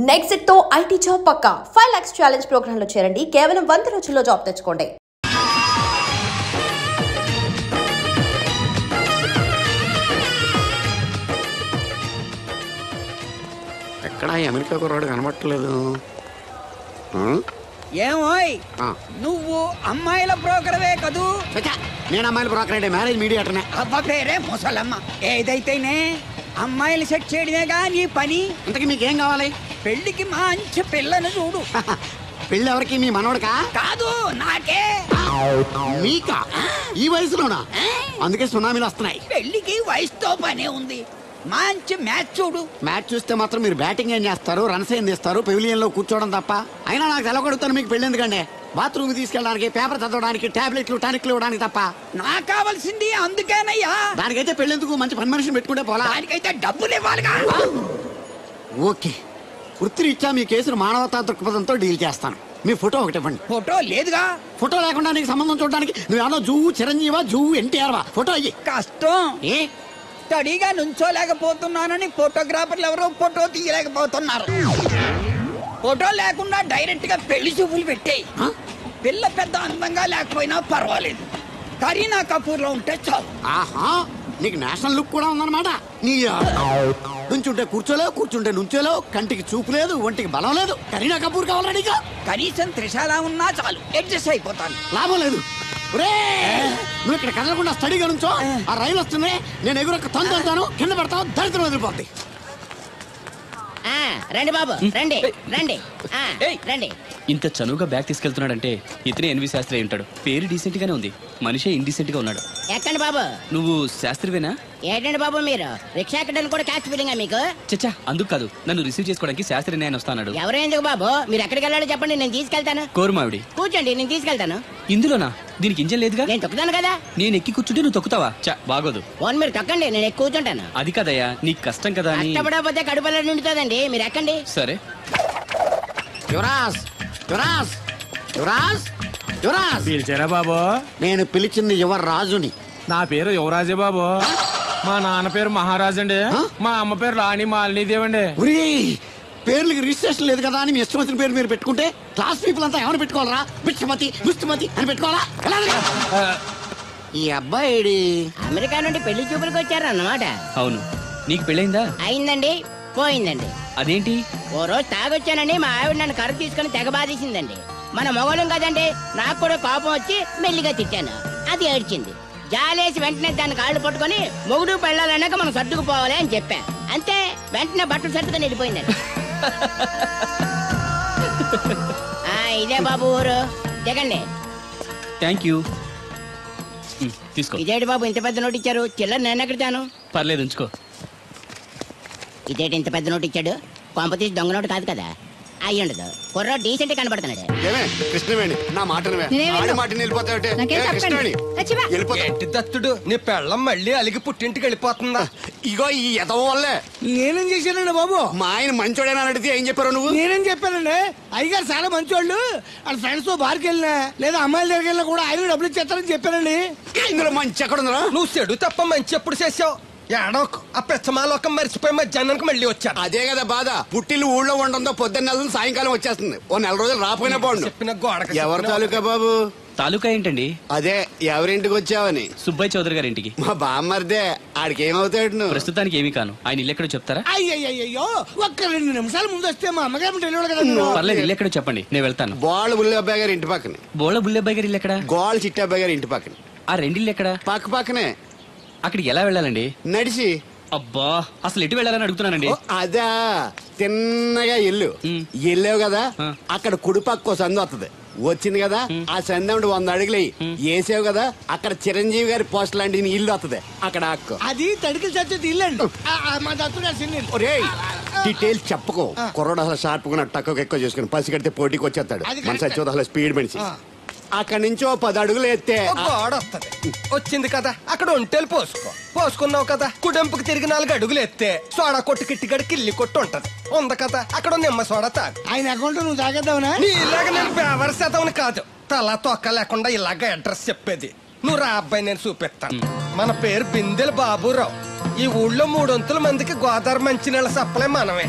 Next తో IT job పక్కా 5 lakhs challenge program లో చేరండి. కేవలం 100 రోజుల్లో జాబ్ తెచ్చుకోండి. ఎక్కడ అమెరికా కుర్రాడు కనబట్టలేదు. ఏమోయ్ నువ్వు అమ్మాయిల బ్రోకర్వే కదూ? నేను అమ్మాయిల బ్రోకర్ అంటే మ్యారేజ్ మీడియాటర్నే. అవ్వ పేరే ముసలమ్మ. ఏదైతేనే అమ్మాయిలు సెట్ చేయడమేగా నీ పని. ఇంతకీ మీకేం కావాలి? పెళ్లికి మంచి పిల్లను చూడు. పెళ్ళి ఎవరికి? మీ మనవడకా? కాదు, నాకే. మీకా? ఈ వయసులోనా? అందుకే సునామీలు వస్తున్నాయి. పెళ్లికి వయసుతో పనే ఉంది. మంచి మ్యాచ్ చూడు. మ్యాచ్ చూస్తే మాత్రం మీరు బ్యాటింగ్ ఏం చేస్తారు, రన్స్ ఏం తీస్తారు, పెవిలియన్ లో కూర్చోవడం తప్ప. అయినా నాకు తెలగొడుతాను మీకు పెళ్లి ఎందుకండి? బాత్రూమ్ తీసుకెళ్ళడానికి, పేపర్ చదవడానికి, టాబ్లెట్లు టానిక్లు ఇవ్వడానికి తప్ప. నాకు కావాల్సింది అందుకేనయ్యా. దానికైతే పెళ్ళెందుకు? మంచి పని మనిషిని పెట్టుకుంటే పోలా. దానికైతే డబ్బులు ఇవ్వాలిగా. ఓకే, వృత్తిరీత్యా మీ కేసును మానవతా దృక్పథంతో డీల్ చేస్తాను. మీ ఫోటో ఒకటి ఇవ్వండి. ఫోటో లేదుగా. ఫోటో లేకుండా నీకు సంబంధం చూడడానికి నువ్వేమో జూ చిరంజీవా, జూ ఎన్టీఆర్వా? ఫోటో అయ్యి. కష్టం. ఏ స్టడీగా నుంచోలేకపోతున్నానని ఫోటోగ్రాఫర్లు ఎవరో ఫోటో తీయలేకపోతున్నారు. ఫోటో లేకుండా డైరెక్ట్ గా పెళ్లి చూపులు పెట్టేయి. పిల్ల పెద్ద అందంగా లేకపోయినా పర్వాలేదు, కరీనా కపూర్ లో ఉంటే చాలు. ఆహా, నీకు నేషనల్ లుక్ కూడా ఉందన్నమాట. నీ నుంచుంటే కూర్చోలేవు, కూర్చుంటే నుంచోలేవు, కంటికి చూపు లేదు, ఒంటికి బలం లేదు. కరీనా కపూర్ కావాలా నీకు? కనీసం త్రిశాల ఉన్నా చాలు, అడ్జస్ట్ అయిపోతాను. లాభం లేదు. నువ్వు ఇక్కడ కదలకుండా స్టడీగా నుంచో. ఆ రైలు వస్తుంది, నేను ఎగురొక్క తొందరతాను, కింద పడతావు, దరిద్రం వదిలిపోద్ది. రండి బాబు, రండి రండి రండి. ఇంత చనువుగా బ్యాగ్ తీసుకెళ్తున్నాడంటే ఇతనే ఎన్వి శాస్త్రి ఉంటాడు. పేరు డీసెంట్ గానే ఉంది, మనిషే ఇండీసెంట్ గా ఉన్నాడు. ఎక్కండి బాబు. నువ్వు శాస్త్రివేనా? ఏంటండి బాబు మీరు రిక్షా ఎక్కడానికి కూడా క్యాస్ట్ ఫీలింగా మీకు? చచ్చా, అందుకు కాదు, నన్ను రిసీవ్ చేసుకోవడానికి శాస్త్రి నేను వస్తాడు. ఎవరు ఎందుకు బాబు? మీరు ఎక్కడికి వెళ్ళాలో చెప్పండి, నేను తీసుకెళ్తాను. కోరుమావిడి. కూర్చోండి, నేను తీసుకెళ్తాను. ఇందులోనా? దీనికి ఇంజన్ లేదుగా. నేను తొక్కుతాను కదా. నేను ఎక్కి కూర్చుంటే నువ్వు తొక్కుతావా? చా, బాగోదు. ఓన్ మీరు తొక్కండి, నేను ఎక్కి కూర్చుంటాను. అది కదయ్యా, నీకు కష్టం కదా అని. కష్టపడకపోతే కడుపులో నిండుతుందండి, మీరు ఎక్కండి. సరే. యువరాజ్, యువరాజ్, యువరాజ్, యువరాజ్. పిలిచారా బాబు? నేను పిలిచింది యువరాజుని. నా పేరు యువరాజే బాబు. మా నాన్న పేరు మహారాజ్ అండి. మా అమ్మ పేరు రాణి మాలినీదేవండి. పేర్లకి రిజిస్ట్రేషన్ లేదు కదా అని మీ ఇష్టం వచ్చిన పేరు మీరు పెట్టుకుంటే క్లాస్ పీపుల్ అంతా ఎవరు పెట్టుకోవాలరా? బిచ్చమతి, ముష్టిమతి అని పెట్టుకోవాలా? ఈ అబ్బాయి అమెరికా నుండి పెళ్లి చూపులకు వచ్చారు అన్నమాట. అవును. నీకు పెళ్ళైందా? అయిందండి, పోయిందండి. అదేంటి? ఓ రోజు తాగొచ్చానని మా ఆవిడ నన్ను కర్ర తీసుకుని తెగ బాధేసిందండి. మన మొగలం కదండి, నాకు కూడా కోపం వచ్చి మెల్లిగా తిట్టాను. అది ఏడ్చింది. జాలేసి వెంటనే దాన్ని కాళ్ళు పట్టుకొని మొగుడు పెళ్ళాలన్నాక మనం సర్దుకుపోవాలి అని చెప్పా. అంతే, వెంటనే బట్టలు సర్దుకొని వెళ్ళిపోయిందండి. ఇదే బాబు ఊరు, దిగండి. Thank you. తీసుకో. ఇదేంటి బాబు ఇంత పెద్ద నోటు ఇచ్చారు? చిల్లర నేను ఎక్కడిచాను. పర్లేదు, ఉంచుకో. ఇదేంటి ఇంత పెద్ద నోటు ఇచ్చాడు? కొంప తీసి దొంగ నోటు కాదు కదా? అయ్యుండదు, కుర్ర డీసెంట్ కనబడుతున్నాడు. కృష్ణవేణి, నా మాటను దత్తుడు నీ పెళ్ళం మళ్ళీ అలిగి పుట్టింటికి వెళ్ళిపోతుందా? ఇగో ఈ ఎదవ వల్లే. నేనేం చేశానండి బాబు? మా ఆయన మంచోడేనా అడిగితే ఏం చెప్పారు నువ్వు? నేనేం చెప్పానండి? అయ్యగారు చాలా మంచోళ్ళు. వాళ్ళ ఫ్రెండ్స్ తో బార్కి వెళ్ళినా లేదా అమ్మాయిల దగ్గరికి వెళ్ళినా కూడా ఆయన డబ్బులు ఇచ్చేస్తారని చెప్పానండి. ఇందులో మంచి ఎక్కడ ఉందా? నువ్వు చెడు తప్ప మంచి ఎప్పుడు చేసావు? ఏడోకు ఆ పెచ్చమాలోకం మర్చిపోయి మధ్యాహ్నానికి మళ్ళీ వచ్చారు. అదే కదా బాధ. పుట్టిల్లు ఊళ్ళో ఉండడంతో పొద్దున్న నెల సాయంకాలం వచ్చేస్తుంది. ఓ నెల రోజులు రాపోయినా బాగుండు. చెప్పిన గోడ ఎవరి తాలూకా బాబు? తాలూకా ఏంటండి? అదే ఎవరింటికి వచ్చావని. సుబ్బయ్య చౌదరి గారి ఇంటికి. మా బామ్మర్దే. ఆడికి ఏమవుతాడు నువ్వు? ప్రస్తుతానికి ఏమీ కాను. ఆయన ఇల్లు ఎక్కడో చెప్తారా? అయ్యయ్యో, ఒక్క 2 నిమిషాలు ముందు వస్తే మా అమ్మగారు తెలియదు కదా. పర్లేదు, ఇల్లు ఎక్కడో చెప్పండి, నేను వెళ్తాను. బోళ్ళ బుల్లి అబ్బాయి గారి ఇంటి పక్కనే. బోళ్ళ బుల్లి అబ్బాయి గారి ఇల్లు ఎక్కడ? గోళ్ళ చిట్టి అబ్బాయి గారి ఇంటి పక్కనే. ఆ రెండిల్లు ఎక్కడ? పక్క పక్కనే. అక్కడికి ఎలా వెళ్ళాలండి? నడిచి. అబ్బా, అసలు ఎటు వెళ్ళాలని అడుగుతున్నానండి. అదా, తిన్నగా ఇల్లు వెళ్ళావు కదా, అక్కడ కుడి పక్క సందు వస్తుంది. వచ్చింది కదా, ఆ సందు 100 అడుగులు వేసావు కదా, అక్కడ చిరంజీవి గారి పోస్ట్ లాంటి ఇల్లు వస్తుంది. అక్కడ అక్క అది తడికి చచ్చేది ఇల్లు అండి. మా దత్తు డీటెయిల్స్ చెప్పుకో. కుర్రోడు అసలు షార్ప్ గా తక్కువ ఎక్కువ చేసుకుని పసి కడితే పోటీకి వచ్చేస్తాడు. మన సచ్చి అసలు స్పీడ్ మనిషి. అక్కడి నుంచి 10 అడుగులు ఎత్తే గోడ వస్తుంది. వచ్చింది కదా, అక్కడ ఒంటేలు పోసుకున్నావు కదా, కుడెంపుకి తిరిగి 4 అడుగులు ఎత్తే సోడా కొట్టు కిట్టిగడ కిల్లి కొట్టు ఉంటది. ఉంది కదా, అక్కడ నిమ్మ సోడా తాగు. ఆయన అకౌంట్ నువ్వు తాగేద్దావునా? నీ ఇలాగ నేను పేవర్ శాతం కాదు, తల తొక్క లేకుండా ఇలాగ అడ్రస్ చెప్పేది. నువ్వు రా అబ్బాయి, నేను చూపిస్తాను. మన పేరు బిందెల బాబురావు. ఈ ఊళ్ళో 300 మందికి గోదావరి మంచినీళ్ళ సప్లై మనమే.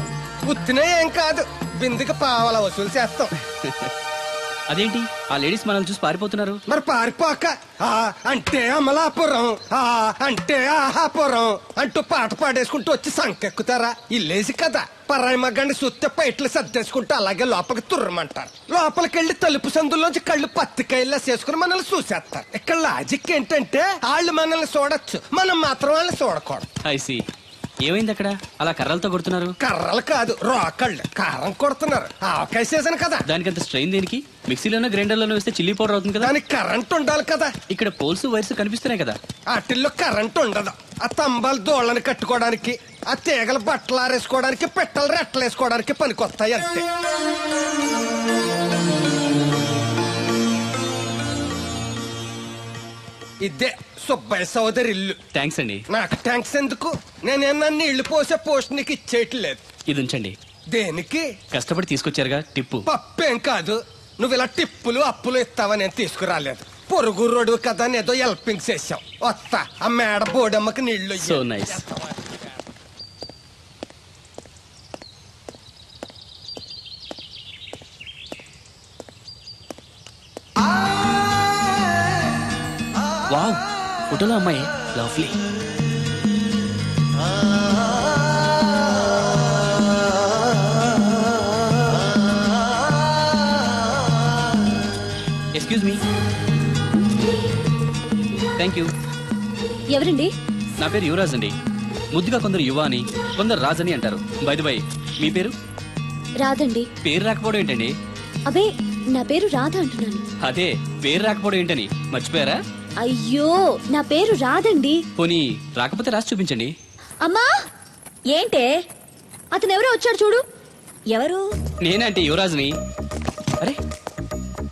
ఉత్తినే ఏం కాదు, బిందుకి పావల వసూలు చేస్తాం. అదేంటి ఆ లేడీస్ మనల్ని చూసి పారిపోతున్నారు? మరి పారిపోక ఆ అంటే అమలాపురం, ఆ అంటే ఆహాపురం అంటూ పాట పాడేసుకుంటూ వచ్చి సంకెక్కుతారా? ఇల్లేసి కదా, పరాయి మగ్గాన్ని సుత్తే పైట్లు సర్దేసుకుంటూ అలాగే లోపలికి తుర్రమంటారు. లోపలికెళ్ళి తలుపు సందులోంచి కళ్ళు పత్తికాయల్లా చేసుకుని మనల్ని చూసేస్తారు. ఇక్కడ లాజిక్ ఏంటంటే వాళ్ళు మనల్ని చూడొచ్చు, మనం మాత్రం వాళ్ళని చూడకూడదు. ఐసి ఏమైంది అక్కడ అలా కర్రలతో కొడుతున్నారు? కర్రలు కాదు, రోకళ్ళు కారం కొడుతున్నారు. ఆవకాయ సీజన్ కదా. దానికంత స్ట్రెయిన్ దేనికి? మిక్సీలోనో గ్రైండర్లోనో వేస్తే చిల్లీ పౌడర్ అవుతుంది కదా. దానికి కరెంట్ ఉండాలి కదా. ఇక్కడ పోల్స్ వైర్స్ కనిపిస్తున్నాయి కదా. వాటిల్లో కరెంట్ ఉండదు. ఆ తంబాలు దోళ్ళని కట్టుకోవడానికి, ఆ తీగలు బట్టలు ఆరేసుకోవడానికి, పెట్టలు రెట్టలు వేసుకోవడానికి పనికొస్తాయి అంతే. ఇదే సుబ్బయ్య సోదరి ఇల్లు. థ్యాంక్స్ అండి. నాకు థ్యాంక్స్ ఎందుకు? నేనేమన్నా నీళ్లు పోసే పోస్ట్ నీకు ఇచ్చేయట్లేదు. ఇది ఉంచండి. దేనికి? కష్టపడి తీసుకొచ్చారుగా టిప్పు. పప్పేం కాదు, నువ్వు ఇలా టిప్పులు అప్పులు ఇస్తావని నేను తీసుకురాలేదు. పొరుగు రోడ్డు కదా అని ఏదో హెల్పింగ్ చేసావు. వస్తా, ఆ మేడ బోడమ్మకి నీళ్లు ఇయ్యి. So nice. వావ్, ఫోటోలో అమ్మాయి lovely. Excuse me. Thank you. ఎవరండి? నా పేరు యువరాజ్ అండి. ముద్దుగా కొందరు యువ అని, కొందరు రాజ్ అని అంటారు. బై ది బై, మీ పేరు? రాదండి. పేరు రాకపోవడం ఏంటండి? అబే, నా పేరు రాధ అంటున్నాను. అదే పేరు రాకపోవడం ఏంటని మర్చిపోయారా? అయ్యో, నా పేరు రాదండి. పోనీ రాకపోతే రాసి చూపించండి. అమ్మా, ఏంటే అతను ఎవరో వచ్చాడు చూడు. ఎవరు? నేనంటే యువరాజ్ని. అరే,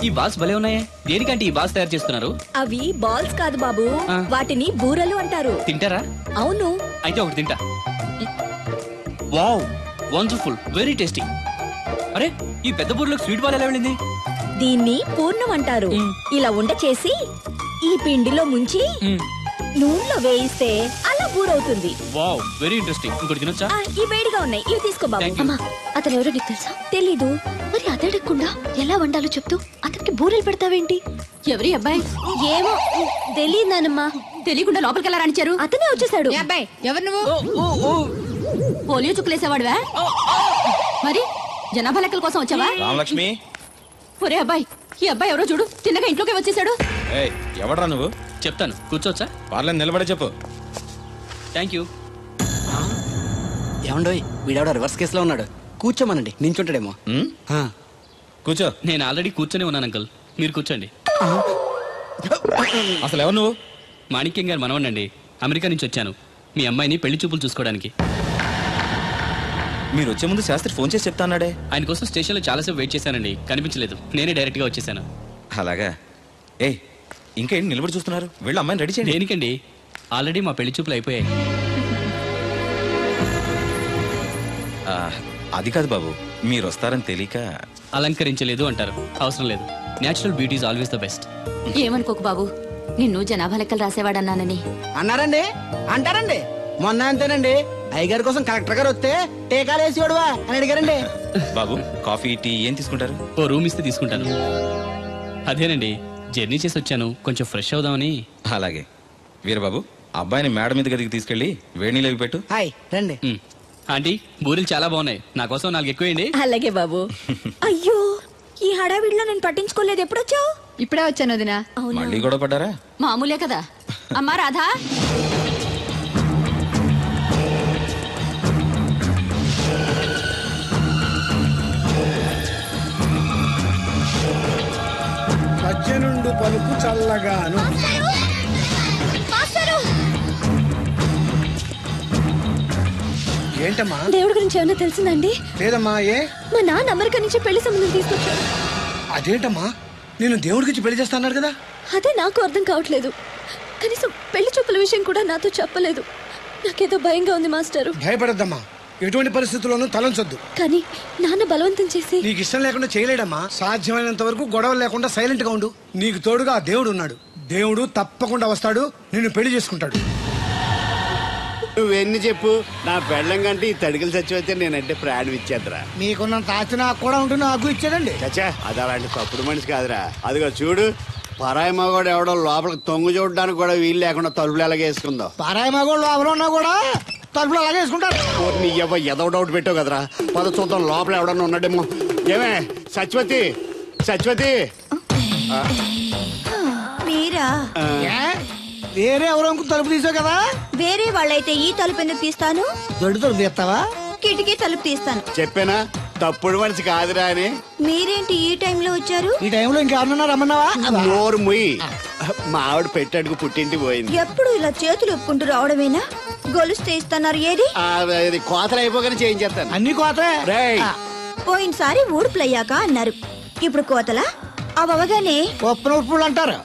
ఈ బాల్స్ భలే ఉన్నాయే. దేనికంటే ఈ బాల్స్ తయారు చేస్తున్నారు? అవి బాల్స్ కాదు బాబు, ఆ. వాటిని బూరలు అంటారు. తింటారా? అవును. అయితే ఒకటి తింటా. Wow, wonderful, very tasty. అరే, ఈ పెద్ద బూర్లోకి స్వీట్ బాల్ ఎలా వెళ్ళింది? దీన్ని పూర్ణం అంటారు. ఇలా ఉండ చేసి ఈ పిండిలో ముంచి నూనెలో వేయిస్తే అలా బూరవుతుంది. Wow, very interesting. ఇంకోటి తినొచ్చా? ఈ వేడిగా ఉన్నాయి, ఇవి తీసుకో బాబు. Thank you. అమ్మా, అతను ఎవరో నీకు తెలుసా? తెలీదు. మరి అతడకుండా ఎలా వండాలో చెప్తూ అతనికి బూరెలు పెడతావేంటి? ఎవరి అబ్బాయి? ఏమో తెలియదు నానమ్మా. తెలియకుండా లోపలికి ఎలా రాణించారు? అతనే వచ్చేసాడు. అబ్బాయి ఎవరు నువ్వు? పోలియో చుక్కులేసేవాడువా? మరి జనాభా లెక్కల కోసం వచ్చావా? రామలక్ష్మి, ఒరే అబ్బాయి, ఈ అబ్బాయి ఎవరో చూడు, తిన్నగా ఇంట్లోకి వచ్చేసాడు. ఏయ్, ఎవడ్రా నువ్వు? చెప్తాను, కూర్చోవచ్చా? పర్లేదు, నిలబడే చెప్పు. Thank you. ఏమండోయ్, వీడెవడో రివర్స్ కేసులో ఉన్నాడు. కూర్చోమనండి, నించుంటాడేమో. ఉమ్, ఆ. కూర్చో. నేను ఆల్రెడీ కూర్చొనే ఉన్నాను అంకుల్, మీరు కూర్చోండి. అసలు ఎవరు నువ్వు? మాణిక్యం గారు మనవనండి. అమెరికా నుంచి వచ్చాను మీ అమ్మాయిని పెళ్లి చూపులు చూసుకోవడానికి. మీరు వచ్చే ముందు శాస్త్రి ఫోన్ చేసి చెప్తా అన్నాడే. ఆయన కోసం స్టేషన్లో చాలాసేపు వెయిట్ చేశానండి, కనిపించలేదు. నేనే డైరెక్ట్గా వచ్చేసాను. అలాగా? ఏయ్, ఇంకా ఏంటి నిలబడి చూస్తున్నారు? వెళ్ళి అమ్మాయిని రెడీ చేయండి. దేనికండి? ఆల్రెడీ మా పెళ్లి చూపులు అయిపోయాయి. అది కాదు బాబు, మీరు వస్తారని తెలియక. అలంకరించలేదు అంటారు, అవసరం లేదు. Natural beauty is always the best. ఏమనుకోకు బాబు, నిన్ను జనాభా లెక్కలు రాసేవాడన్నానని. అన్నారండి, అంటారండి. మొన్న అంతేనండి, అయ్యగారి కోసం కలెక్టర్ గారు వస్తే టీకాలు వేసేవాడువా అని అడిగారండి. బాబు, కాఫీ టీ ఏం తీసుకుంటారు? ఓ రూమ్ ఇస్తే తీసుకుంటాను. అదేనండి, జర్నీ చేసి వచ్చాను, కొంచెం ఫ్రెష్ అవుదామని. అలాగే. వీరబాబు, అబ్బాయిని మేడ మీద గదికి తీసుకెళ్లి వేడి నీళ్ళు పెట్టు. హాయ్ రండి. ఆంటీ, బూరెలు చాలా బాగున్నాయి, నా కోసం 4 ఎక్కువేయండి. అలాగే బాబు. అయ్యో, ఈ హడావిడిలో నేను పట్టించుకోలేదు. ఎప్పుడొచ్చావు? ఇప్పుడే వచ్చాను వదినా. మళ్ళీ గొడవ పడ్డారా? మామూలే కదా. అమ్మా రాధా, సజ్జనుండు పలుకు చల్లగాను. ఏంటమ్మా? దేవుడి గురించి ఏమన్నా తెలిసిందండి? లేదమ్మా. ఏ? మా నాన్న అమెరికా నుంచి పెళ్లి సంబంధం తీసుకొచ్చాడు. అదేంటమ్మా, నేను దేవుడికి పెళ్లి చేస్తాను కదా. అదే నాకు అర్థం కావట్లేదు. కనీసం పెళ్లి చూపుల విషయం కూడా నాతో చెప్పలేదు. నాకేదో భయంగా ఉంది మాస్టరు. భయపడద్దమ్మా, ఎటువంటి పరిస్థితుల్లోనూ తలంచొద్దు. కానీ నాన్న బలవంతం చేసి. నీకు ఇష్టం లేకుండా చేయలేడమ్మా. సాధ్యమైనంత వరకు గొడవలు లేకుండా సైలెంట్ గా ఉండు. నీకు తోడుగా ఆ దేవుడు ఉన్నాడు. దేవుడు తప్పకుండా వస్తాడు, నిన్ను పెళ్లి చేసుకుంటాడు. నువ్వెన్ని చెప్పు, నా పెళ్ళం కంటే ఈ తడికలు చచ్చిపోతే నేనంటే ప్రాణం ఇచ్చేద్దరా. మీకున్నంత ఆస్తి నాకు కూడా ఉంటుంది, నాకు ఇచ్చాడండి. చచ్చా, అది అలాంటి తప్పుడు మనిషి కాదురా. అదిగో చూడు, పరాయి మగవాడు ఎవడో లోపలికి తొంగు చూడడానికి కూడా వీలు లేకుండా తలుపులు ఎలాగేసుకుందో. పారాయి మగోళ్ళు లోపల ఉన్నా కూడా తలుపులు అలాగే వేసుకుంటారు. నీ ఎదో డౌట్ పెట్టావు కదరా. పద చూద్దాం లోపల ఎవడన్నా ఉన్నాడేమో. ఏమే సత్యవతి, సత్యవతి. మీరా? ఏ? వేరే ఎవరో ఇంకో తలుపు తీసావు కదా. వేరే వాళ్ళైతే ఈ తలుపు ఎందుకు తీస్తాను? దొడ్డు తలుపు తీస్తావా? కిటికీ తలుపు తీస్తాను. చెప్పానా తప్పుడు మనిషి కాదురా అని. మీరేంటి ఈ టైంలో వచ్చారు? ఈ టైంలో ఇంకెవరన్నా రమ్మన్నావా? నోరు ముయ్యి. మా ఆవిడ పెట్టడుకు పుట్టింటి పోయింది. ఎప్పుడు ఇలా చేతులు ఒప్పుకుంటూ రావడమేనా? గొలుస్తే ఇస్తున్నారు ఏది? అది కోతలు అయిపోగానే చేయించేస్తాను. అన్ని కోతే. రేయ్, పోయినసారి ఊడుపులయ్యాక అన్నారు, ఇప్పుడు కోతలా? అవగానే ఉప్పున ఉప్పులు అంటారు.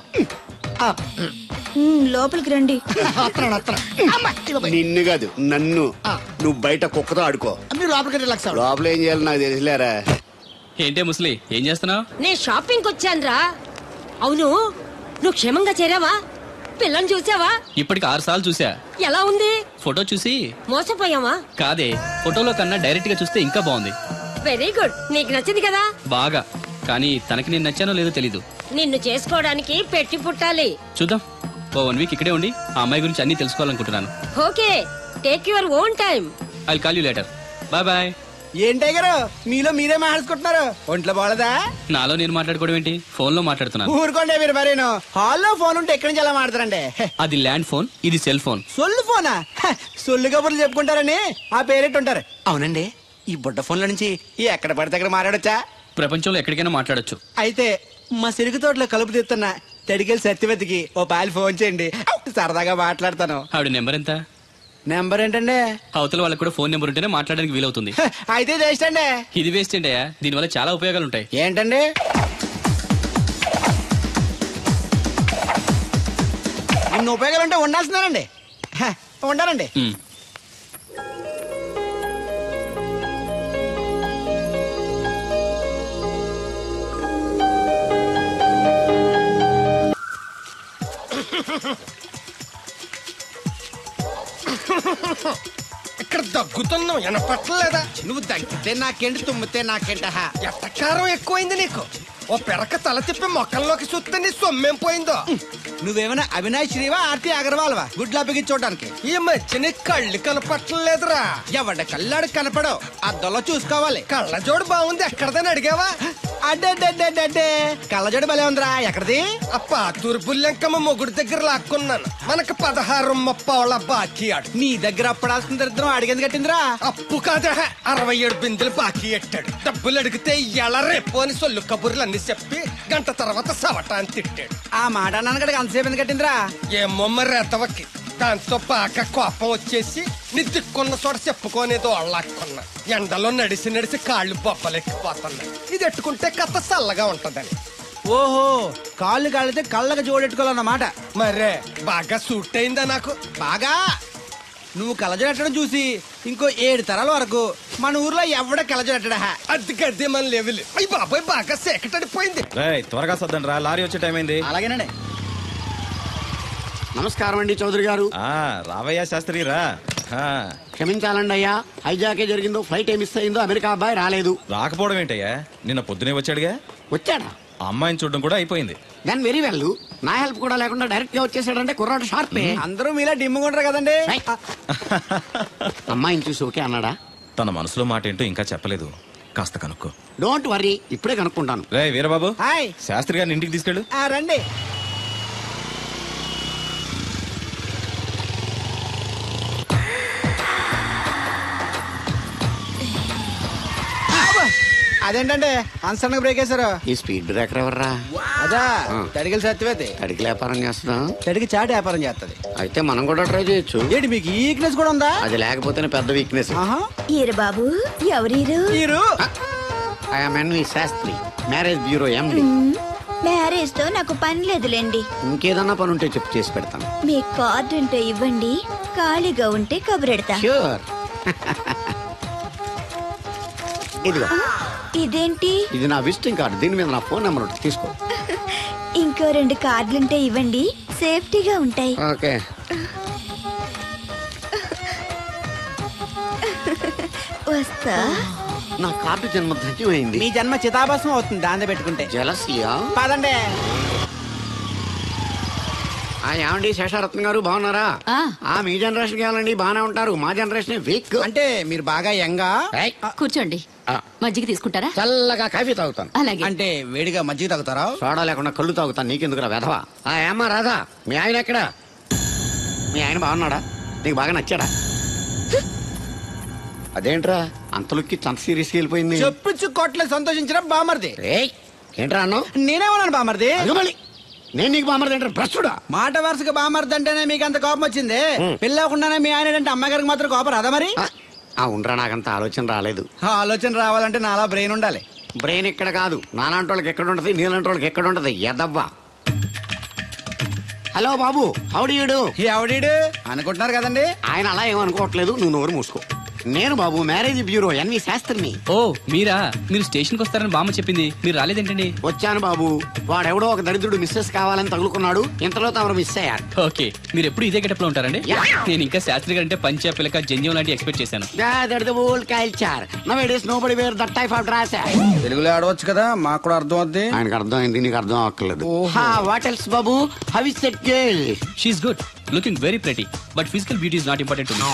లోపలికి రండి. నిన్ను కాదు నన్ను. నువ్వు బయట కుక్కతో ఆడుకో. మీరు లోపలికి రిలాక్స్ అవ్వండి. లోపల ఏం చేయాలి నాకు తెలిసిలేరా. ఏంటే ముసలి, ఏం చేస్తున్నావు? నేను షాపింగ్ వచ్చానురా. అవును, నువ్వు క్షేమంగా చేరావా? పిల్లని చూసావా? ఇప్పటికి 6 సార్లు చూసా. ఎలా ఉంది? ఫోటో చూసి మోసపోయావా? కాదే, ఫోటోలో కన్నా డైరెక్ట్ గా చూస్తే ఇంకా బాగుంది. వెరీ గుడ్, నీకు నచ్చింది కదా? బాగా. కానీ తనకి నేను నచ్చానో లేదో తెలీదు. నిన్ను చేసుకోవడానికి పెట్టి పుట్టాలి. చూద్దాం. ఓ 1 వీక్ ఇక్కడే ఉండి ఆ అమ్మాయి గురించి అన్ని తెలుసుకోవాలనుకుంటున్నాను. Okay, take your own time. I call you later. Bye bye. ఏంటే గారు మీలో మీరే మాట్లాడుకుంటున్నారు? ఒంట్లో బాగలదా? నాలో నేను మాట్లాడుకోవడం ఏంటి? ఫోన్ లో మాట్లాడుతున్నాను. ఊరుకోండి మీరు మరేను. హాల్లో ఫోన్ ఉంటే ఎక్కడి నుంచి ఎలా మాట్లాడతారండి? అది ల్యాండ్ ఫోన్, ఇది సెల్ ఫోన్. సొల్లు ఫోనా? సొల్లు కబుర్లు చెప్పుకుంటారని ఆ పేరెట్ ఉంటారు. అవునండి, ఈ బుడ్డ ఫోన్ల నుంచి ఎక్కడ పడితే అక్కడ మాట్లాడొచ్చా? ప్రపంచంలో ఎక్కడికైనా మాట్లాడొచ్చు. అయితే మా సిరుగు తోటలో కలుపు తీస్తున్న తడికెళ్ళి సత్యవతికి ఓ పాలు ఫోన్ చేయండి, సరదాగా మాట్లాడతాను. ఆవిడ నెంబర్ ఎంత? నెంబర్ ఏంటండి? అవతల వాళ్ళకి కూడా ఫోన్ నెంబర్ ఉంటేనే మాట్లాడడానికి వీలవుతుంది. అయితే చేస్తండి. ఇది వేస్ట్ ఏంటయ్యా, దీనివల్ల చాలా ఉపయోగాలు ఉంటాయి. ఏంటండి? ఇన్ని ఉపయోగాలు ఉంటే ఉండాల్సిందేనండి. ఉండాలండి. ఇక్కడ దగ్గుతున్నావు వినపట్టలేదా? నువ్వు దగ్గితే నాకేంటి, తుమ్మితే నాకేంట? ఎట్టకారం ఎక్కువైంది నీకు. ఓ పెరక తల తిప్పి మొక్కల్లోకి చూస్తే నీ సొమ్మేం పోయిందో. నువ్వేమైనా అవినాష్ శ్రీవా, ఆర్తి అగర్వాల్వా గుడ్లా బిగించోడానికి? ఈ మధ్య నీ కళ్ళు కనపట్టలేదురా. ఎవడ కళ్ళాడు కనపడవు, అద్దంలో చూసుకోవాలి. కళ్ళజోడు బాగుంది, ఎక్కడదని అడిగావా? అడ్డే కళ్ళజోడు భలే ఉందిరా. ఎక్కడిది? ఆ పాతూరు బుల్లెంకమ్మ మొగుడు దగ్గర లాక్కున్నాను. మనకు 16 బాకీ ఆడు. నీ దగ్గర అప్పడాల్సిన దరిద్రం అడిగింది కట్టిందిరా. అప్పు కాదా, 67 బిందెలు బాకీ ఎట్టాడు. డబ్బులు అడిగితే ఎలా రేపు అని సొల్లు కబుర్లు అన్ని చెప్పి గంట తర్వాత సవటాన్ని తిట్టాడు. ఆ మాట అన్నాను అంతసేపు ఎందుకు కట్టిందిరా? ఏమో మరి ఎతవకి. దాంతో బాగా కోపం వచ్చేసి నీ దిక్కున్న చోట చెప్పుకోనేదో అళ్ళాక్కున్నా. ఎండలో నడిచి కాళ్ళు బొబ్బలెక్కిపోతున్నాయి. ఇది ఎట్టుకుంటే కథ చల్లగా ఉంటదని. ఓహో, కాళ్ళు కాళ్ళైతే కళ్ళకు జోడెట్టుకోవాలన్నమాట. మరే బాగా సూట్ అయిందా నాకు? బాగా. నువ్వు కళ్ళజోడెట్టడం చూసి ఇంకో 7 తరాల వరకు మన ఊర్లో ఎవడ కళ్ళజోడెట్టడా? అది గడ్డి మన లెవెల్. అయ్యి బాబాయ్ బాగా సేకటడిపోయింది. త్వరగా సర్దండి రా, లారీ వచ్చే టైం అయింది. అలాగేనండి. నమస్కారం అండి చౌదరి గారు. రావయ్యా శాస్త్రి రా. క్షమించాలండి అయ్యా, హైజాకే జరిగిందో, ఫ్లైట్ ఏమి మిస్ అయిందో, అమెరికా అబ్బాయి రాలేదు. రాకపోవడం ఏంటయ్యా, నిన్న పొద్దునే వచ్చాడుగా. వచ్చాడా? ఆ అమ్మాయిని చూడడం కూడా అయిపోయింది. దాని వెరీ వెల్. నా హెల్ప్ కూడా లేకుండా డైరెక్ట్ గా వచ్చేసాడంటే కుర్రాడు షార్పే. అందరూ మీలా డిమ్ముకుంటారు కదండి. అమ్మాయిని చూసి ఓకే అన్నాడా? తన మనసులో మాట ఏంటో ఇంకా చెప్పలేదు, కాస్త కనుక్కో. డోంట్ వరీ, ఇప్పుడే కనుక్కుంటాను. రే వీరబాబు, హాయ్. శాస్త్రి గారిని ఇంటికి తీసుకెళ్ళు. రండి. అదేంటంటే అన్సన్ బ్రేక్ వేశారు? ఈ స్పీడ్ బ్రేకర్ ఎవర్రా? అదా తడిగిలి సత్యవతి. తడికి వ్యాపారం చేస్తున్నాం. తడికి చాటి వ్యాపారం చేస్తది. అయితే మనం కూడా ట్రై చేయొచ్చు. ఏంటి మీకు ఈ వీక్నెస్ కూడా ఉందా? అది లేకపోతేనే పెద్ద వీక్నెస్. ఈరు బాబు, ఎవరీరు? I'm Shastri, marriage bureau MD. Marriage తో నాకు పని లేదులేండి. ఇంకేదన్నా పని ఉంటే చెప్పు, చేసి పెడతాను. మీ కార్డు ఉంటే ఇవ్వండి, ఖాళీగా ఉంటే కబురెడతా. ష్యూర్. ఇదిగో. ఇదేంటి? ఇది నా విజిటింగ్ కార్డు, దీని మీద నా ఫోన్ నెంబర్ ఉంటుంది, తీసుకో. ఇంకో 2 కార్డులుంటే ఇవ్వండి, సేఫ్టీగా ఉంటాయి. ఓకే. వస్తా. నా కార్డు జన్మ ధన్యమైంది. మీ జన్మ చితాభస్మం అవుతుంది దాన్ని పెట్టుకుంటే. జలసియా? పదండి. ఏమండి శేషారత్న గారు బాగున్నారా? మీ జనరేషన్ కావాలండి, బాగానే ఉంటారు. మా జనరేషన్ వీక్. అంటే మీరు బాగా యంగా. కూర్చోండి. మజ్జిగ తీసుకుంటారా? చల్లగా కాఫీ తాగుతాను. అలాగే. అంటే వేడిగా మజ్జిగ తాగుతారా? సోడా లేకుండా కళ్ళు తాగుతాను. నీకెందుకురా వెధవా? ఏమ్మా రాధా, మీ ఆయన ఎక్కడా? మీ ఆయన బాగున్నాడా? నీకు బాగా నచ్చాడా? అదేంట్రా అంతలోకి చంత సీరియస్కి వెళ్ళిపోయింది? చెప్పుచ్చు కొట్ల సంతోషించడం బామర్ది. ఏంట్రా అన్నావు? నేనేమన్నాను బామర్ది? నేను నీకు బామర్ది అంటే భ్రష్టుడా? మాట వరుసగా బామర్ది అంటేనే మీకు అంత కోపం వచ్చింది. పెళ్ళవకుండానే మీ ఆయన అంటే అమ్మగారికి మాత్రం కోపం రాదా మరి? ఉండరా, నాకంత ఆలోచన రాలేదు. ఆలోచన రావాలంటే నాలా బ్రెయిన్ ఉండాలి. బ్రెయిన్ ఇక్కడ కాదు, నాలాంటి వాళ్ళకి ఎక్కడ ఉంటది, నీలాంటి వాళ్ళకి ఎక్కడ ఉంటది. ఎదవ్వా. హలో బాబు, హౌడీయుడు. ఎవడీడు అనుకుంటున్నారు కదండి. ఆయన అలా ఏమనుకోవట్లేదు, నువ్వు నోరు మూసుకో. నేను బాబు మ్యారేజ్ బ్యూరో ఎన్వి శాస్త్రిని. ఓ మీరా? మీరు స్టేషన్కి వస్తారని బామ్మ చెప్పింది, మీరు రాలేదేంటండి? వచ్చాను బాబు. వాడెవడో ఒక దరిద్రుడు మిస్సెస్ కావాలని తగులుకున్నాడు, ఇంతలో తమరు మిస్ అయ్యారు. ఓకే, మీరు ఎప్పుడు ఇదే గెటప్ లో ఉంటారండి? నేను ఇంకా శాస్త్రి గారు అంటే పంచ పిలక జంజం లాంటి ఎక్స్పెక్ట్ చేశాను. తెలుగులో ఆడవచ్చు కదా, మాకు కూడా అర్థం అవుద్ది. ఆయనకు అర్థం అయింది, నీకు అర్థం అక్కర్లేదు. What else Babu? How is that girl? She is good, looking very pretty, but physical beauty is not important to me.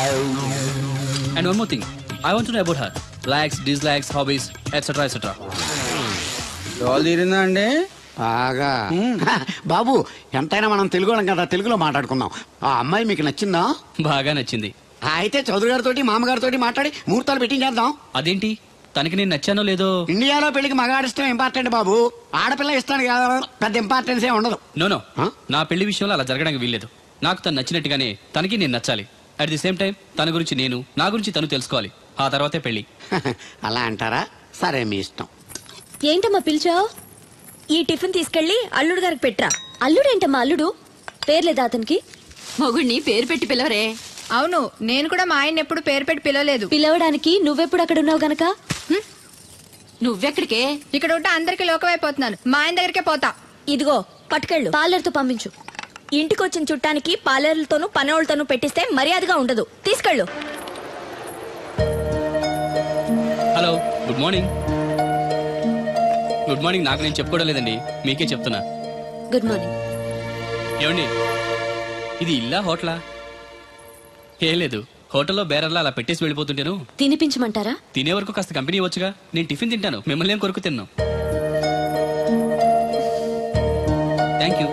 And one more thing, I want to know about her. Likes, dislikes, hobbies, etc. etc. తీరిందా అండి? బాగా. బాబు ఎంతైనా మనం తెలుగు వాళ్ళం కదా, తెలుగులో మాట్లాడుకుందాం. ఆ అమ్మాయి మీకు నచ్చిందా? బాగా నచ్చింది. అయితే చౌదరి గారితో మామగారితో మాట్లాడి ముహూర్తాలు పెట్టించేద్దాం. అదేంటి, తనకి నేను నచ్చానో లేదో? ఇండియాలో పెళ్లికి మగాడి ఇష్టం ఇంపార్టెంట్ బాబు, ఆడపిల్ల ఇష్టానికి పెద్ద ఇంపార్టెన్స్ ఏ ఉండదు. నో నా పెళ్లి విషయంలో అలా జరగడానికి వీల్లేదు. నాకు తను నచ్చినట్టుగానే తనకి నేను నచ్చాలి. అట్ ది సేమ్ టైం తన గురించి నేను, నా గురించి తను తెలుసుకోవాలి. ఆ తర్వాతే పెళ్లి. అలా అంటారా? సరే, మీ ఇష్టం. ఏంటమ్మా పిలిచావు? ఈ టిఫిన్ తీసుకెళ్లి అల్లుడు గారికి పెట్టరా. అల్లుడేంటమ్మా అల్లుడు? పేర్లేదా అతనికి? మొగుడిని పేరు పెట్టి పిలవరే. అవును, నేను కూడా మా ఆయన ఎప్పుడు పేరు పెట్టి పిలవలేదు. పిలవడానికి నువ్వెప్పుడు అక్కడ ఉన్నావు గనక. నువ్వెక్కడికే? ఇక్కడ ఉంటే అందరికి లోకమైపోతున్నాను. మా ఆయన దగ్గరికే పోతా. ఇదిగో పట్టుకెళ్ళు. పార్లర్తో పంపించు. ఇంటికొచ్చిన చుట్టానికి పార్లర్లతోనూ పనోళ్ళతోనూ పెట్టిస్తే మర్యాదగా ఉండదు. తీసుకెళ్ళు. Hello, good morning. Good morning నాకు నేను చెప్పుకోవడం లేదండి, మీకే చెప్తున్నా. Good morning. ఏమండి, ఇది ఇల్లా హోటలా? ఏం లేదు, హోటల్లో బేరర్లా అలా పెట్టేసి వెళ్ళిపోతుంటాను. తినిపించమంటారా? తినే వరకు కాస్త కంపెనీ ఇవ్వచ్చుగా. నేను టిఫిన్ తింటాను, మిమ్మల్ని ఏం కొరకు తిన్నాను. Thank you.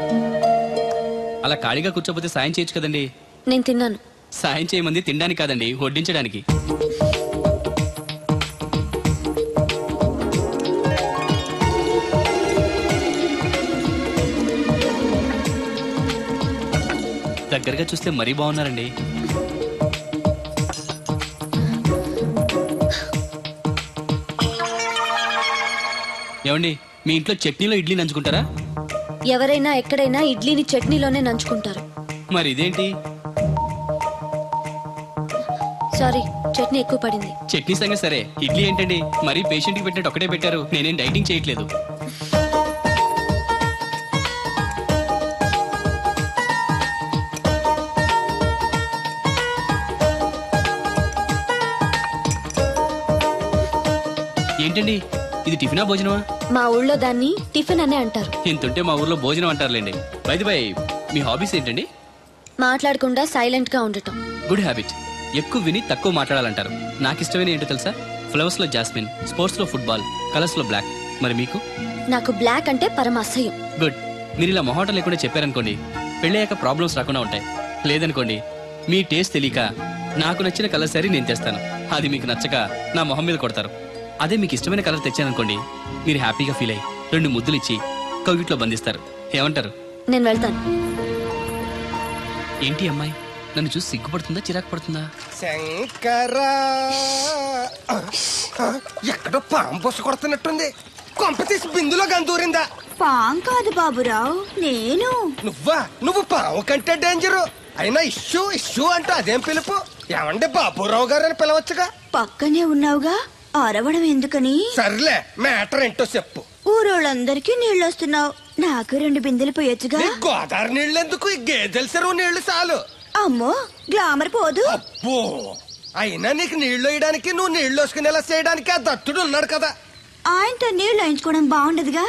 అలా ఖాళీగా కూర్చోపోతే సాయం చేయొచ్చు కదండి. నేను తిన్నాను. సాయం చేయమంది తినడానికి కాదండి, వడ్డించడానికి. దగ్గరగా చూస్తే మరీ బాగున్నారండి. ఏమండి, మీ ఇంట్లో చట్నీలో ఇడ్లీ నంచుకుంటారా? ఎవరైనా ఎక్కడైనా ఇడ్లీని చట్నీలోనే నంచుకుంటారు. మరి ఇదేంటి? సారీ, చట్నీ ఎక్కువ పడింది. చట్నీ సంగతి సరే, ఇడ్లీ ఏంటండి మరీ పేషెంట్ కి పెట్టినట్టు ఒకటే పెట్టారు. నేనేం డైటింగ్ చేయట్లేదు. ఏంటండి, ఇది టిఫినా భోజనమా? మా ఊళ్ళో దాన్ని టిఫిన్ అనే అంటారు. ఇంతుంటే మా ఊర్లో భోజనం అంటారులేండి. బై ది బై, మీ హాబీస్ ఏంటండి? మాట్లాడకుండా సైలెంట్ గా ఉండటం. Good habit. ఎక్కువ విని తక్కువ మాట్లాడాలంటారు. నాకు ఇష్టమైన ఏంటో తెలుసా? ఫ్లవర్స్ లో జాస్మిన్, స్పోర్ట్స్ లో ఫుట్బాల్, కలర్స్ లో బ్లాక్. మరి మీకు? నాకు బ్లాక్ అంటే పరమ అసహ్యం. గుడ్. మీరు ఇలా మొహాటం లేకుండా చెప్పారనుకోండి, పెళ్ళయ్యాక ప్రాబ్లమ్స్ రాకుండా ఉంటాయి. లేదనుకోండి, మీ టేస్ట్ తెలియక నాకు నచ్చిన కలర్ సరే నేను తెస్తాను, అది మీకు నచ్చక నా మొహం మీద కొడతారు. అదే మీకు ఇష్టమైన కలర్ తెచ్చాననుకోండి, మీరు హ్యాపీగా ఫీల్ అయ్యి 2 ముద్దులు ఇచ్చి కవిట్లో బంధిస్తారు. ఏమంటారు? నేను వెళ్తాను. ఏంటి అమ్మాయి నన్ను చూసి సిగ్గుపడుతుందా, చిరాకు పడుతుందా? శంకరా, ఎక్కడో పాము పొస కొడుతున్నట్టుంది. కొంప తీసి బిందులో గందూరిందా? పాం కాదు బాబురావు, నేను. నువ్వు పాము కంటే డేంజరు. అయినా ఇష్యూ ఇష్యూ అంటూ అదేం పిలుపు? ఏమంటే బాబురావు గారు అని పిలవచ్చుగా. పక్కనే ఉన్నావుగా, అరవడం ఎందుకని? సర్లే, మ్యాటర్ ఏంటో చెప్పు. ఊరోళ్ళందరికీ నీళ్ళు వస్తున్నావు, నాకు 2 బిందెలు పోయొచ్చుగా. గోదావరి నీళ్ళు ఎందుకు? ఈ గేదెల చెరువు నీళ్లు చాలు. అమ్మో, గ్లామర్ పోదు. అబ్బో, అయినా నీకు నీళ్లు వేయడానికి నువ్వు నీళ్లు వేసుకునేలా చేయడానికి ఆ దత్తుడు ఉన్నాడు కదా. ఆయనతో నీళ్లు వేయించుకోవడం బాగుండదుగా.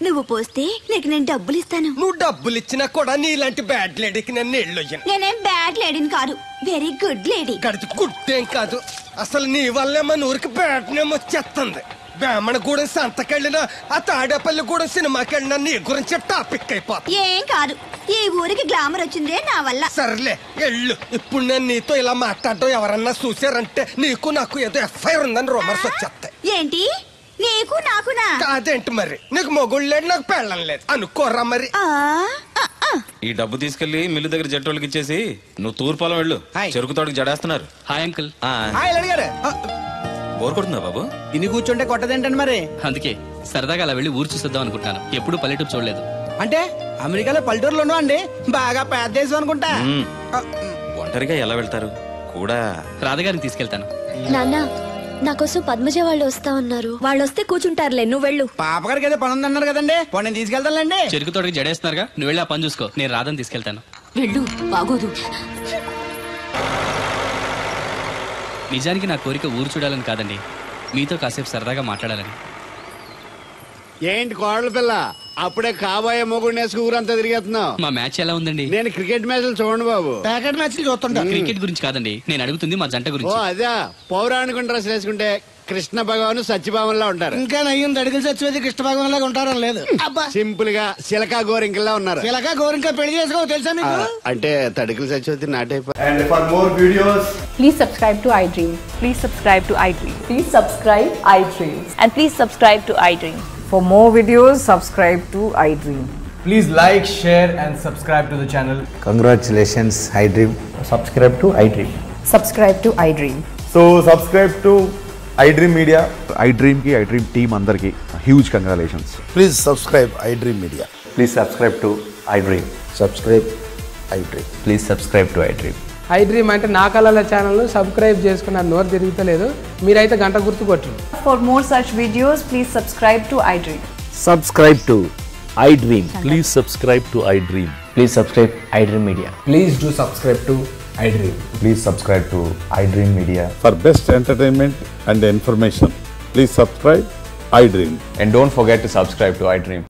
నువ్వు పోస్తే నీకు నేను డబ్బులు ఇస్తాను. నువ్వు డబ్బులు ఇచ్చినా కూడా నీలాంటి బ్యాడ్ లేడీకి నేను నీళ్లు వేయను. నేనేం బ్యాడ్ లేడీని కాదు, వెరీ గుడ్ లేడీ. గడిచి గుడ్డేం కాదు, అసలు నీ వల్లే మన ఊరికి బ్యాడ్ నేమ్ వచ్చేస్తుంది. బ్రాహ్మణగూడెం సంతకెళ్ళినా ఆ తాడేపల్లిగూడెం సినిమాకి వెళ్ళినా నీ గురించి టాపిక్ అయిపోతుంది. ఏం కాదు, ఈ ఊరికి గ్లామర్ వచ్చిందే నా వల్ల. సర్లే ఎళ్ళు. ఇప్పుడు నేను నీతో ఇలా మాట్లాడటం ఎవరన్నా చూసారంటే నీకు నాకు ఏదో ఎఫ్ఐఆర్ ఉందని రూమర్స్ వచ్చేస్తాయి. ఏంటి నీకు నాకునా? అదేంటి మరి, నీకు మొగుళ్ళు లేదు నాకు పెళ్ళం లేదు అనుకోరా మరి. ఈ డబ్బు తీసుకెళ్లి మిల్లు దగ్గర జట్టోళ్ళకి ఇచ్చేసి నువ్వు తూర్పాలం వెళ్ళు. చెరుకు తోటకి జడేస్తున్నారు. Hi uncle. బోర్ కొడుతుందా బాబు? ఇన్ని కూర్చుంటే కొట్టదేంటండి మరి? అందుకే సరదాగా అలా వెళ్ళి ఊరు చూసేద్దాం అనుకుంటాను. ఎప్పుడు పల్లెటూరు చూడలేదు. అంటే అమెరికాలో పల్లెటూరులోనూ అండి బాగా పెద్ద దేశం అనుకుంటా. ఒంటరిగా ఎలా వెళ్తారు? కూడా రాధగారిని తీసుకెళ్తాను. నాన్న, నా కోసం పద్మజ వాళ్ళు వస్తా ఉన్నారు. వాళ్ళు వస్తే కూర్చుంటారులే, నువ్వు వెళ్ళు. పాపగారికి ఏదో పని ఉందన్నారు కదండి, పోనీ నేను తీసుకెళ్తానులేండి. చెరుకు తోటకి జడేస్తున్నారుగా, నువ్వు వెళ్ళి ఆ పని చూసుకో. నేను రాధని తీసుకెళ్తాను. వెళ్ళు, బాగోదు. నిజానికి నా కోరిక ఊరు చూడాలని కాదండి, మీతో కాసేపు సరదాగా మాట్లాడాలని. ఏంటి కోడల పిల్ల, అప్పుడే కాబోయే మొగుడు నేసుకు ఊరంతా తిరిగేస్తున్నావు. మా మ్యాచ్ ఎలా ఉందండి? నేను క్రికెట్ మ్యాచ్లు చూడండి బాబు. ప్యాకెట్ మ్యాచ్లు చూస్తుంటా. క్రికెట్ గురించి కాదండి నేను అడుగుతుంది, మా జంట ఓ గురించి. అదే, పౌరాణిక డ్రెస్ వేసుకుంటే కృష్ణ భగవాన్ సత్యభావంలా ఉంటారు. ఇంకా నయ్యం దడిగిలి చచ్చిపోతే కృష్ణ భగవాన్ లాగా ఉంటారని లేదు. సింపుల్ గా సిలకా గోరింకల్లా ఉన్నారు. చిలక గోరింక పెళ్లి చేసుకో తెలుసా మీకు? అంటే తడికలు చచ్చిపోతే నాటైపోయి. And for more videos, please subscribe to iDream. Please subscribe to iDream. Please subscribe iDream. And please subscribe to iDream. For more videos, subscribe to iDream. please like, share and subscribe to the channel. Congratulations, iDream. Subscribe to iDream. Subscribe to iDream. So subscribe to iDream Media. iDream ki iDream team andarki huge congratulations. Please subscribe iDream Media. Please subscribe to iDream. Subscribe iDream. Please subscribe to iDream. iDream అంటే నా కళల channel subscribe చేసుకున్న నోరు తిరుగుతలేదు, మీరైతే గంట గుర్తు కొట్టండి. For more such videos, please subscribe to iDream. Subscribe to iDream. Please subscribe to iDream. Please subscribe iDream Media. Please do subscribe to iDream. Please subscribe to iDream Media. For best entertainment and information, please subscribe iDream. And don't forget to subscribe to iDream.